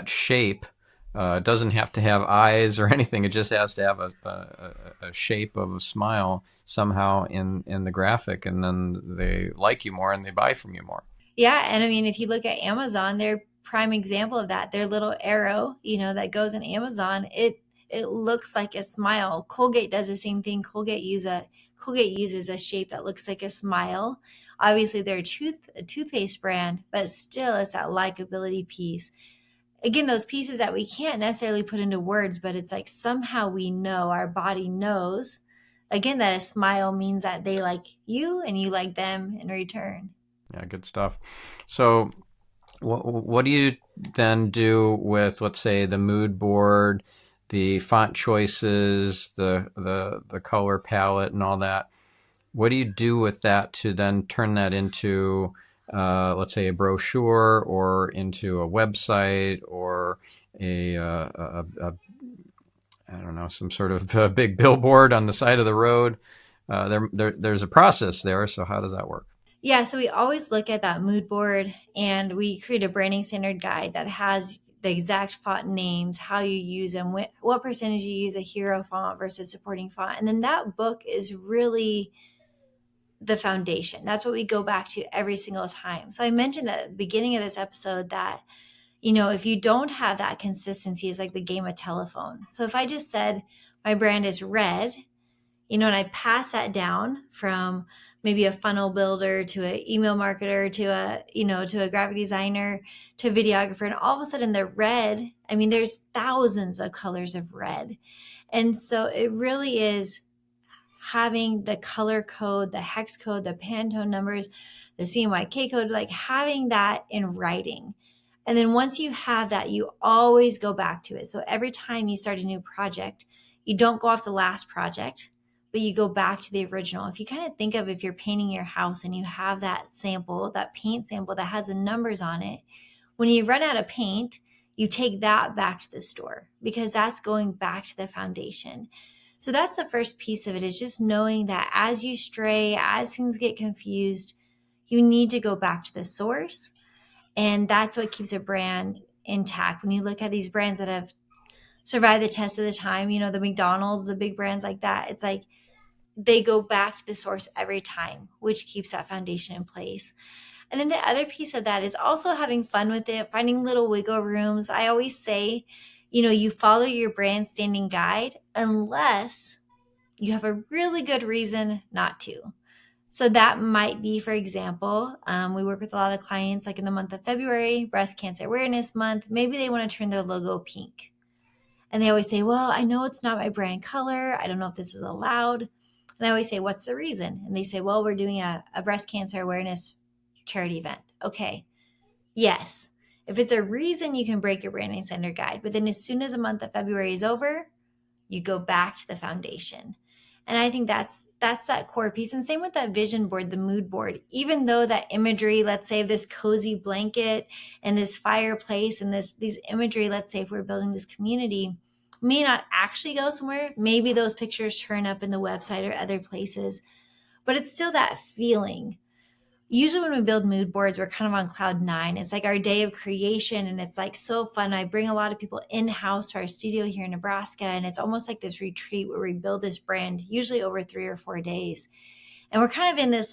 shape. It doesn't have to have eyes or anything. It just has to have a shape of a smile somehow in the graphic, and then they like you more and they buy from you more. Yeah. And I mean, if you look at Amazon, they're prime example of that. Their little arrow, that goes in Amazon, it looks like a smile. Colgate does the same thing. Colgate uses a shape that looks like a smile. Obviously, they're a toothpaste brand, but still it's that likability piece. again, those pieces that we can't necessarily put into words, but it's like somehow we know, our body knows, again, that a smile means that they like you and you like them in return. Yeah, good stuff. So, what do you then do with, let's say, the mood board, the font choices, the color palette, and all that? What do you do with that to then turn that into, let's say, a brochure or into a website or a I don't know, some sort of big billboard on the side of the road? There's a process there. So how does that work? Yeah, so we always look at that mood board and we create a branding standard guide that has the exact font names, how you use them, what percentage you use a hero font versus supporting font. And then that book is really the foundation. That's what we go back to every single time. So I mentioned at the beginning of this episode that, if you don't have that consistency, it's like the game of telephone. So if I just said my brand is red, and I pass that down from maybe a funnel builder to an email marketer to a graphic designer to a videographer, and all of a sudden the red, I mean, there's thousands of colors of red. And so it really is having the color code, the hex code, the Pantone numbers, the CMYK code, like having that in writing. And then once you have that, you always go back to it. So every time you start a new project, you don't go off the last project, but you go back to the original. If you kind of think of if you're painting your house and you have that sample, that paint sample that has the numbers on it, when you run out of paint, you take that back to the store because that's going back to the foundation. So that's the first piece of it, is just knowing that as you stray, as things get confused, you need to go back to the source. And that's what keeps a brand intact. When you look at these brands that have survived the test of the time, the McDonald's, the big brands like that, it's like they go back to the source every time, which keeps that foundation in place. And then the other piece of that is also having fun with it, finding little wiggle rooms. I always say, you follow your brand standing guide unless you have a really good reason not to. So that might be, for example, we work with a lot of clients like in the month of February, Breast Cancer Awareness Month. Maybe they want to turn their logo pink. And they always say, well, I know it's not my brand color. I don't know if this is allowed. And I always say, what's the reason? And they say, well, we're doing a breast cancer awareness charity event. Okay. Yes. If it's a reason, you can break your branding standard guide. But then as soon as the month of February is over, you go back to the foundation. And I think that's that core piece. And same with that vision board, the mood board. Even though that imagery, let's say, of this cozy blanket and this fireplace and these imagery, let's say if we're building this community, may not actually go somewhere. Maybe those pictures turn up in the website or other places, but it's still that feeling. Usually when we build mood boards, we're kind of on cloud nine. It's like our day of creation and it's like so fun. I bring a lot of people in-house to our studio here in Nebraska, and it's almost like this retreat where we build this brand usually over 3 or 4 days. And we're kind of in this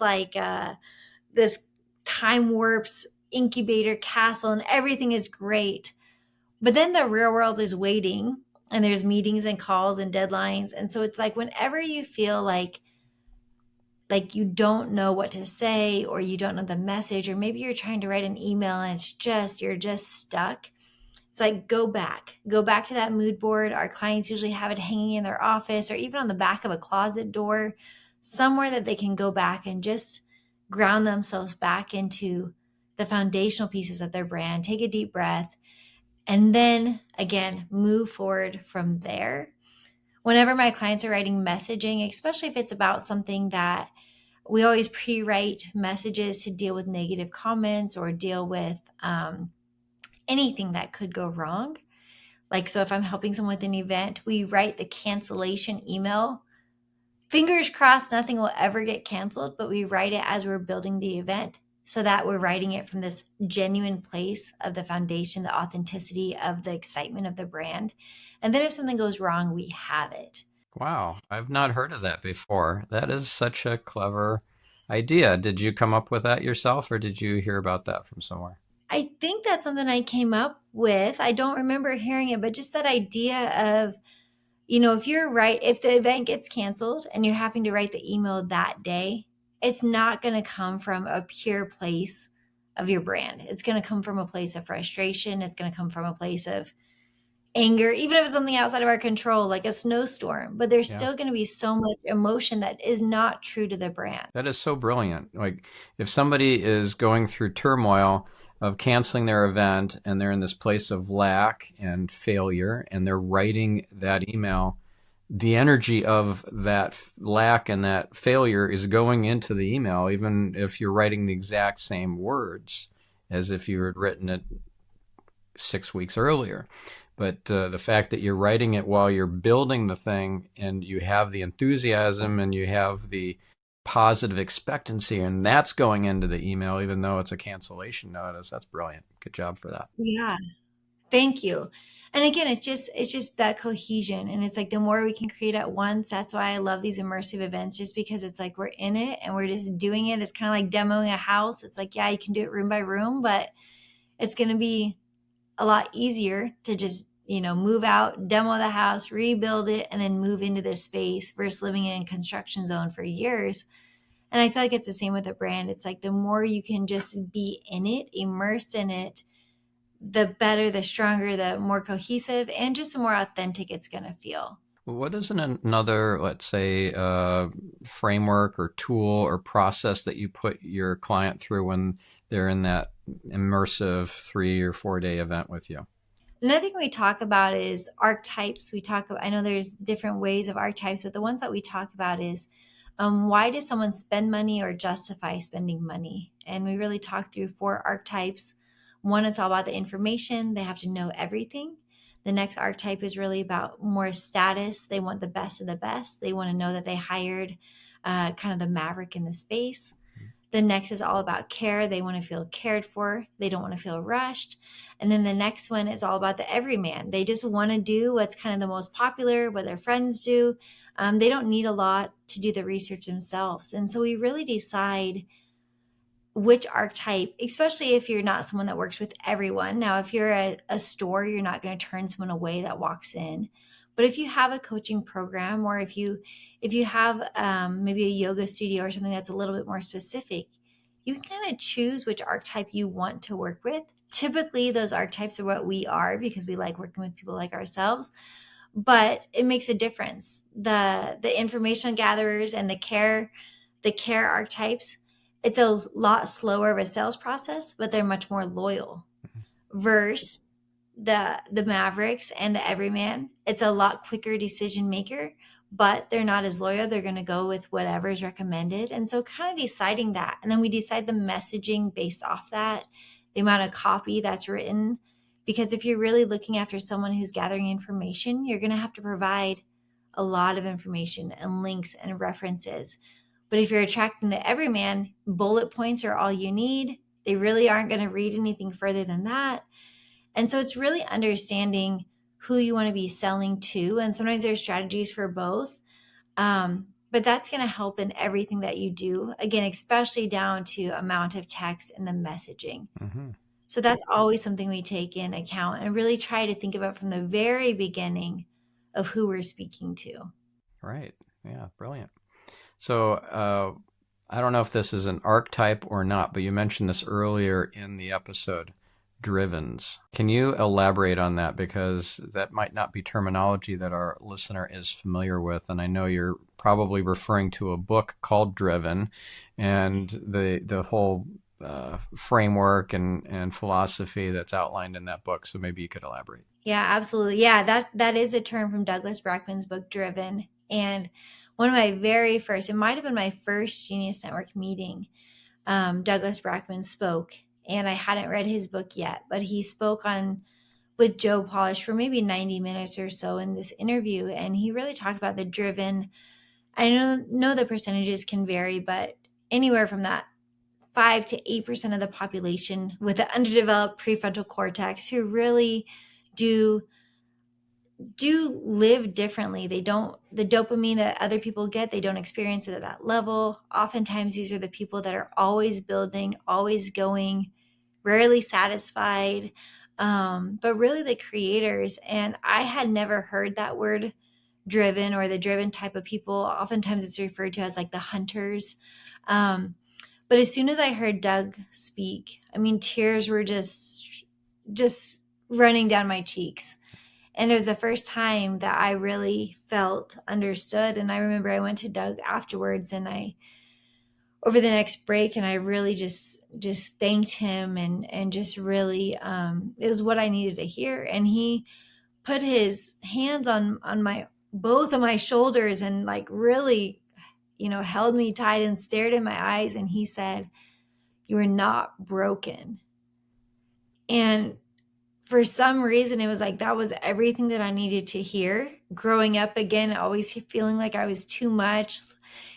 this time warps incubator castle and everything is great. But then the real world is waiting and there's meetings and calls and deadlines. And so it's like whenever you feel like you don't know what to say or you don't know the message, or maybe you're trying to write an email and you're just stuck. It's like, go back to that mood board. Our clients usually have it hanging in their office or even on the back of a closet door, somewhere that they can go back and just ground themselves back into the foundational pieces of their brand, take a deep breath, and then again, move forward from there. Whenever my clients are writing messaging, especially if it's about something that we always pre-write messages to deal with negative comments or deal with anything that could go wrong. Like, so if I'm helping someone with an event, we write the cancellation email. Fingers crossed, nothing will ever get canceled, but we write it as we're building the event so that we're writing it from this genuine place of the foundation, the authenticity of the excitement of the brand. And then if something goes wrong, we have it. Wow, I've not heard of that before. That is such a clever idea. Did you come up with that yourself, or did you hear about that from somewhere? I think that's something I came up with. I don't remember hearing it, but just that idea of, if the event gets canceled and you're having to write the email that day, it's not going to come from a pure place of your brand. It's going to come from a place of frustration. It's going to come from a place of anger, even if it's something outside of our control, like a snowstorm. But there's Yeah. still going to be so much emotion that is not true to the brand. That is so brilliant. Like, if somebody is going through turmoil of canceling their event and they're in this place of lack and failure and they're writing that email, the energy of that lack and that failure is going into the email, even if you're writing the exact same words as if you had written it 6 weeks earlier. But the fact that you're writing it while you're building the thing and you have the enthusiasm and you have the positive expectancy, and that's going into the email, even though it's a cancellation notice, that's brilliant. Good job for that. Yeah. Thank you. And again, it's just that cohesion. And it's like the more we can create at once, that's why I love these immersive events, just because it's like we're in it and we're just doing it. It's kind of like demoing a house. It's like, yeah, you can do it room by room, but it's going to be a lot easier to just, move out, demo the house, rebuild it, and then move into this space versus living in a construction zone for years. And I feel like it's the same with a brand. It's like the more you can just be in it, immersed in it, the better, the stronger, the more cohesive, and just the more authentic it's going to feel. What is another, let's say, framework or tool or process that you put your client through when they're in that immersive 3 or 4 day event with you? Another thing we talk about is archetypes. I know there's different ways of archetypes, but the ones that we talk about is why does someone spend money or justify spending money? And we really talk through 4 archetypes. One, it's all about the information. They have to know everything. The next archetype is really about more status. They want the best of the best. They want to know that they hired kind of the maverick in the space. The next is all about care. They want to feel cared for. They don't want to feel rushed. And then the next one is all about the everyman. They just want to do what's kind of the most popular, what their friends do. They don't need a lot to do the research themselves. And so we really decide which archetype, especially if you're not someone that works with everyone. Now, if you're a store, you're not going to turn someone away that walks in. But if you have a coaching program, or if you have maybe a yoga studio or something that's a little bit more specific, you can kind of choose which archetype you want to work with. Typically, those archetypes are what we are because we like working with people like ourselves. But it makes a difference. The information gatherers and the care archetypes, it's a lot slower of a sales process, but they're much more loyal. Versus the Mavericks and the Everyman, it's a lot quicker decision maker, but they're not as loyal. They're going to go with whatever is recommended. And so kind of deciding that. And then we decide the messaging based off that, the amount of copy that's written. Because if you're really looking after someone who's gathering information, you're going to have to provide a lot of information and links and references. But if you're attracting the everyman, bullet points are all you need. They really aren't going to read anything further than that. And so it's really understanding who you want to be selling to. And sometimes there's strategies for both. But that's going to help in everything that you do. Again, especially down to amount of text and the messaging. Mm-hmm. So that's always something we take in account and really try to think about from the very beginning of who we're speaking to. Right. Yeah, brilliant. So I don't know if this is an archetype or not, but you mentioned this earlier in the episode, drivens. Can you elaborate on that? Because that might not be terminology that our listener is familiar with. And I know you're probably referring to a book called Driven and the whole framework and philosophy that's outlined in that book. So maybe you could elaborate. Yeah, absolutely. Yeah, that is a term from Douglas Brackman's book, Driven. And one of my very first, it might have been my first Genius Network meeting, Douglas Brackman spoke, and I hadn't read his book yet, but he spoke on with Joe Polish for maybe 90 minutes or so in this interview, and he really talked about the driven. I know the percentages can vary, but anywhere from that 5 to 8% of the population with the underdeveloped prefrontal cortex who really do live differently. They don't, the dopamine that other people get, they don't experience it at that level. Oftentimes these are the people that are always building, always going, rarely satisfied, but really the creators. And I had never heard that word driven or the driven type of people. Oftentimes it's referred to as like the hunters. But as soon as I heard Doug speak, I mean, tears were just running down my cheeks. And it was the first time that I really felt understood. And I remember I went to Doug afterwards, and I over the next break, and I really just thanked him, and just really it was what I needed to hear. And he put his hands on my both of my shoulders, and like really, held me tight and stared in my eyes, and he said, "You are not broken." And for some reason, it was like that was everything that I needed to hear. Growing up again, always feeling like I was too much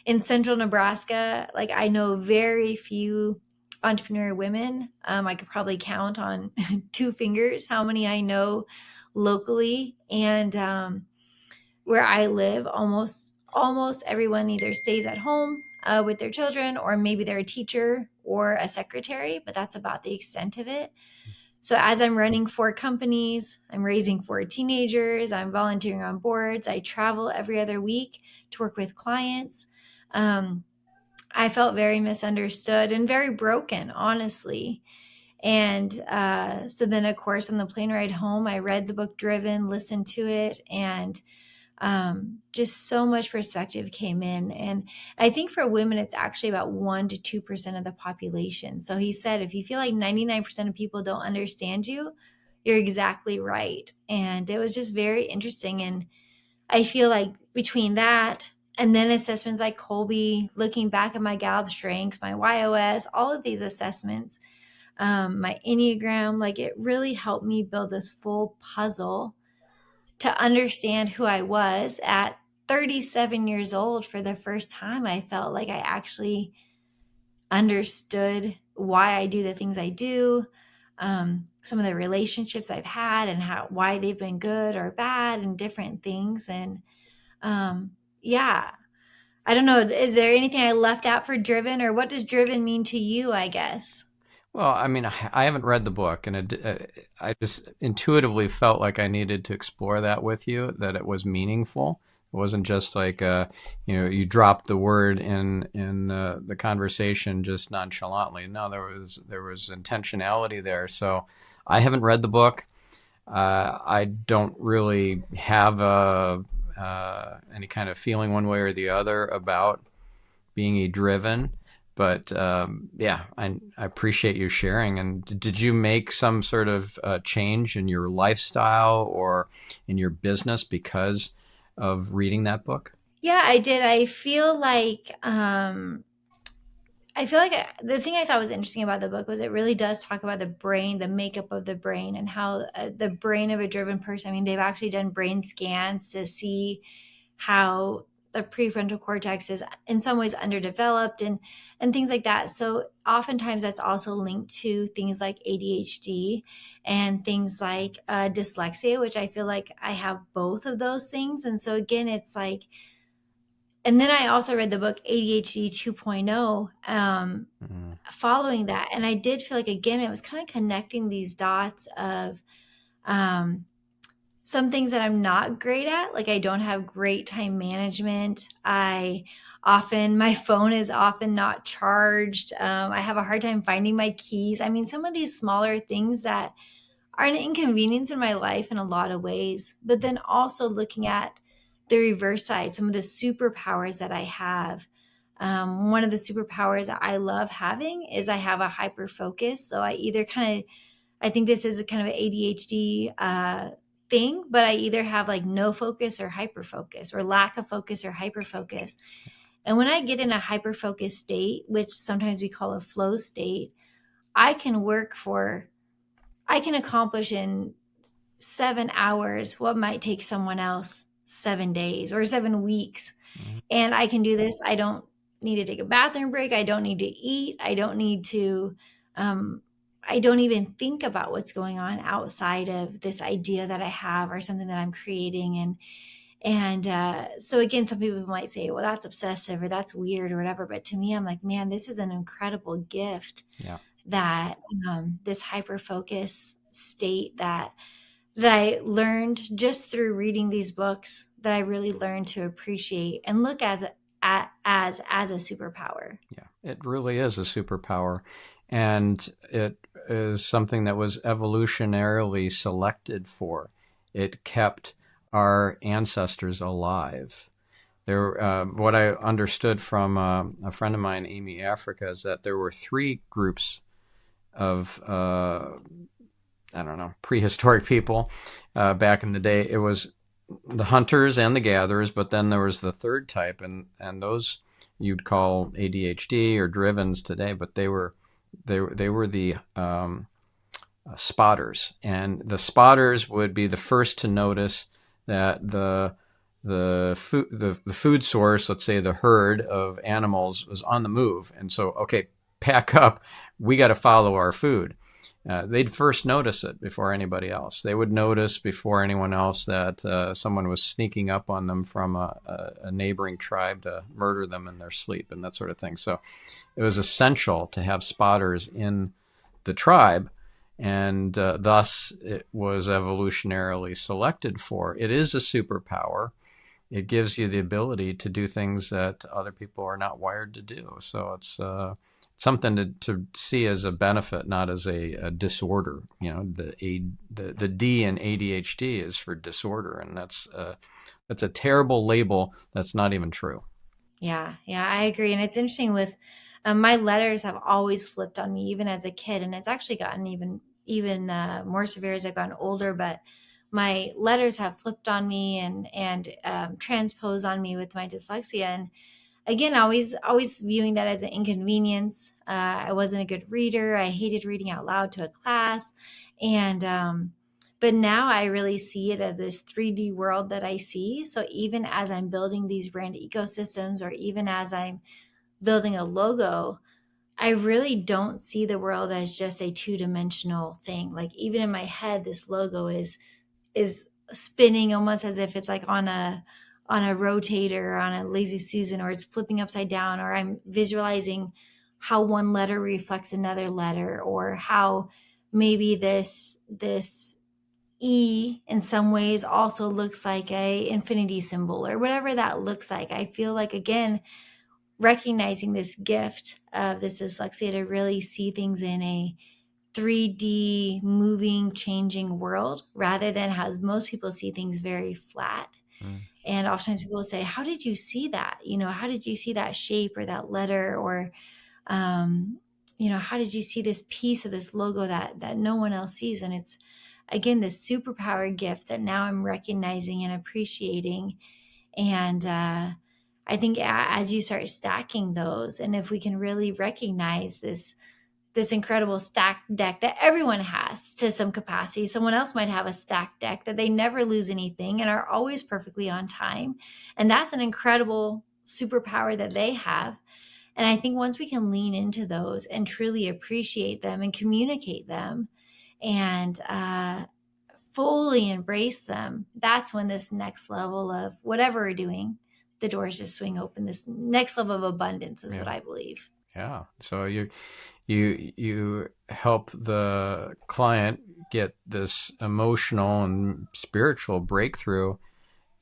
in central Nebraska. Like, I know very few entrepreneur women. I could probably count on two fingers how many I know locally. And where I live, almost everyone either stays at home with their children, or maybe they're a teacher or a secretary, but that's about the extent of it. So as I'm running 4 companies, I'm raising 4 teenagers, I'm volunteering on boards, I travel every other week to work with clients. Um, I felt very misunderstood and very broken, honestly. And so then, of course, on the plane ride home, I read the book Driven, listened to it, and just so much perspective came in. And I think for women, it's actually about 1 to 2% of the population. So he said, if you feel like 99% of people don't understand you, you're exactly right. And it was just very interesting. And I feel like between that and then assessments like Colby, looking back at my Gallup strengths, my YOS, all of these assessments, my Enneagram, like it really helped me build this full puzzle to understand who I was at 37 years old. For the first time, I felt like I actually understood why I do the things I do, some of the relationships I've had, and why they've been good or bad, and different things. And um, yeah, I don't know. Is there anything I left out for Driven, or what does Driven mean to you, I guess? Well, I mean, I haven't read the book, and I just intuitively felt like I needed to explore that with you, that it was meaningful. It wasn't just like, you dropped the word in the conversation just nonchalantly. No, there was intentionality there. So, I haven't read the book. I don't really have any kind of feeling one way or the other about being a driven. But yeah, I appreciate you sharing. And did you make some sort of change in your lifestyle or in your business because of reading that book? Yeah, I did. I feel like the thing I thought was interesting about the book was it really does talk about the brain, the makeup of the brain, and how the brain of a driven person. I mean, they've actually done brain scans to see how the prefrontal cortex is in some ways underdeveloped, and things like that. So oftentimes that's also linked to things like ADHD and things like dyslexia, which I feel like I have both of those things. And so again, it's like, and then I also read the book ADHD 2.0 Mm-hmm. following that. And I did feel like, again, it was kind of connecting these dots of um, some things that I'm not great at. Like, I don't have great time management. My phone is often not charged. I have a hard time finding my keys. I mean, some of these smaller things that are an inconvenience in my life in a lot of ways, but then also looking at the reverse side, some of the superpowers that I have. One of the superpowers that I love having is I have a hyper focus. So I think this is a kind of an ADHD thing, but I either have like no focus or hyper focus, or lack of focus or hyper focus. And when I get in a hyper focused state, which sometimes we call a flow state, I can work for I can accomplish in 7 hours what might take someone else 7 days or 7 weeks. And I can do this. I don't need to take a bathroom break. I don't need to eat. Um, I don't even think about what's going on outside of this idea that I have or something that I'm creating. And so again, some people might say, well, that's obsessive or that's weird or whatever. But to me, I'm like, man, this is an incredible gift Yeah. that this hyper focus state that I learned just through reading these books, that I really learned to appreciate and look as a superpower. Yeah, it really is a superpower. And it is something that was evolutionarily selected for. It kept our ancestors alive. What I understood from a friend of mine, Amy Africa, is that there were three groups of, I don't know, prehistoric people back in the day. It was the hunters and the gatherers, but then there was the third type, and those you'd call ADHD or drivens today, but they were the spotters, and the spotters would be the first to notice that the food source, let's say the herd of animals, was on the move, and so okay, pack up, we got to follow our food. They'd first notice it before anybody else. They would notice before anyone else that someone was sneaking up on them from a neighboring tribe to murder them in their sleep and that sort of thing. So it was essential to have spotters in the tribe, and thus it was evolutionarily selected for. It is a superpower. It gives you the ability to do things that other people are not wired to do. So it's something to see as a benefit, not as a disorder. You know, the D in ADHD is for disorder, and that's a terrible label. That's not even true. Yeah, yeah, I agree. And it's interesting with my letters have always flipped on me, even as a kid, and it's actually gotten even more severe as I've gotten older. But my letters have flipped on me and transposed on me with my dyslexia. And again, always viewing that as an inconvenience. I wasn't a good reader. I hated reading out loud to a class, and but now I really see it as this 3D world that I see. So even as I'm building these brand ecosystems, or even as I'm building a logo, I really don't see the world as just a two-dimensional thing. Like even in my head, this logo is spinning almost as if it's like on a rotator or on a lazy Susan, or it's flipping upside down, or I'm visualizing how one letter reflects another letter, or how maybe this E in some ways also looks like a infinity symbol, or whatever that looks like. I feel like, again, recognizing this gift of this dyslexia to really see things in a 3D moving, changing world, rather than how most people see things very flat. Mm. And oftentimes people will say, how did you see that? How did you see that shape or that letter? Or, um, how did you see this piece of this logo that no one else sees? And it's, again, this superpower gift that now I'm recognizing and appreciating. And I think as you start stacking those, and if we can really recognize this incredible stacked deck that everyone has to some capacity. Someone else might have a stacked deck that they never lose anything and are always perfectly on time. And that's an incredible superpower that they have. And I think once we can lean into those and truly appreciate them and communicate them and fully embrace them, that's when this next level of whatever we're doing, the doors just swing open. This next level of abundance is what Yeah, I believe. yeah. So you help the client get this emotional and spiritual breakthrough,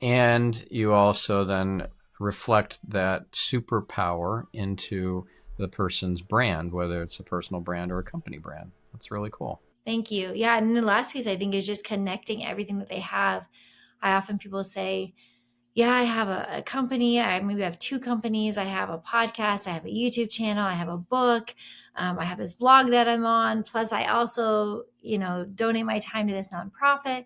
and you also then reflect that superpower into the person's brand, whether it's a personal brand or a company brand. That's really cool. Thank you. Yeah. And the last piece I think is just connecting everything that they have. I often people say, yeah, I have a company. I maybe have two companies. I have a podcast. I have a YouTube channel. I have a book. I have this blog that I'm on. Plus, I also, donate my time to this nonprofit.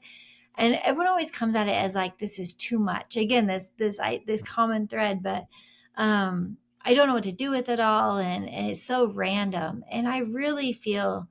And everyone always comes at it as like, this is too much. Again, this common thread, but I don't know what to do with it all, and it's so random. And I really feel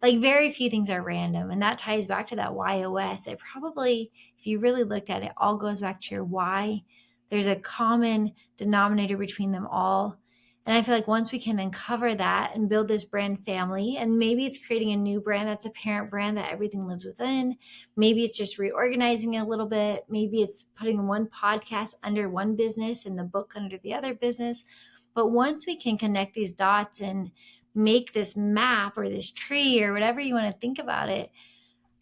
like very few things are random, and that ties back to that YOS. It probably, if you really looked at it, all goes back to your why. There's a common denominator between them all. And I feel like once we can uncover that and build this brand family, and maybe it's creating a new brand that's a parent brand that everything lives within. Maybe it's just reorganizing it a little bit. Maybe it's putting one podcast under one business and the book under the other business. But once we can connect these dots and make this map or this tree or whatever you want to think about it,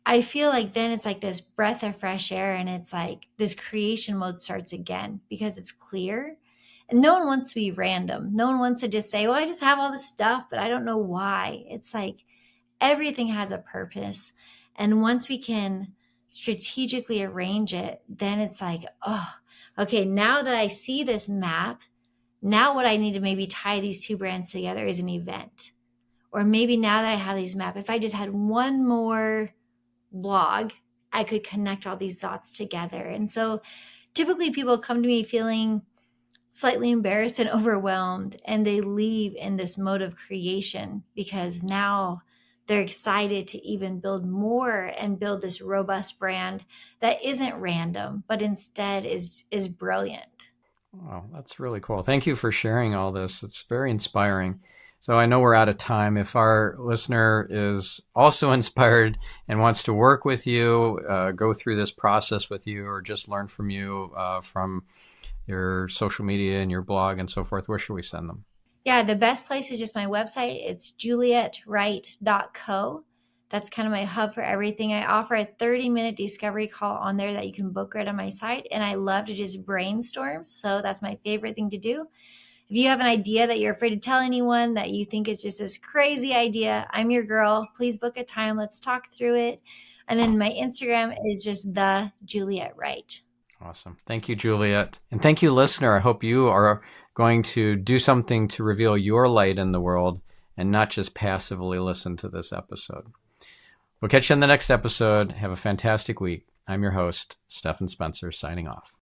I feel like then it's like this breath of fresh air, and it's like this creation mode starts again because it's clear. And no one wants to be random. No one wants to just say, well, I just have all this stuff, but I don't know why. It's like everything has a purpose. And once we can strategically arrange it, then it's like, oh, okay, now that I see this map, now what I need to maybe tie these two brands together is an event. Or maybe now that I have these map, if I just had one more blog, I could connect all these dots together. And so typically people come to me feeling slightly embarrassed and overwhelmed, and they leave in this mode of creation because now they're excited to even build more and build this robust brand that isn't random, but instead is brilliant. Wow, that's really cool. Thank you for sharing all this. It's very inspiring. So I know we're out of time. If our listener is also inspired and wants to work with you, go through this process with you, or just learn from you from your social media and your blog and so forth, where should we send them? Yeah, the best place is just my website. It's julietwright.co. That's kind of my hub for everything. I offer a 30-minute discovery call on there that you can book right on my site. And I love to just brainstorm. So that's my favorite thing to do. If you have an idea that you're afraid to tell anyone, that you think is just this crazy idea, I'm your girl. Please book a time. Let's talk through it. And then my Instagram is just the Juliet Wright. Awesome. Thank you, Juliet. And thank you, listener. I hope you are going to do something to reveal your light in the world and not just passively listen to this episode. We'll catch you in the next episode. Have a fantastic week. I'm your host, Stephan Spencer, signing off.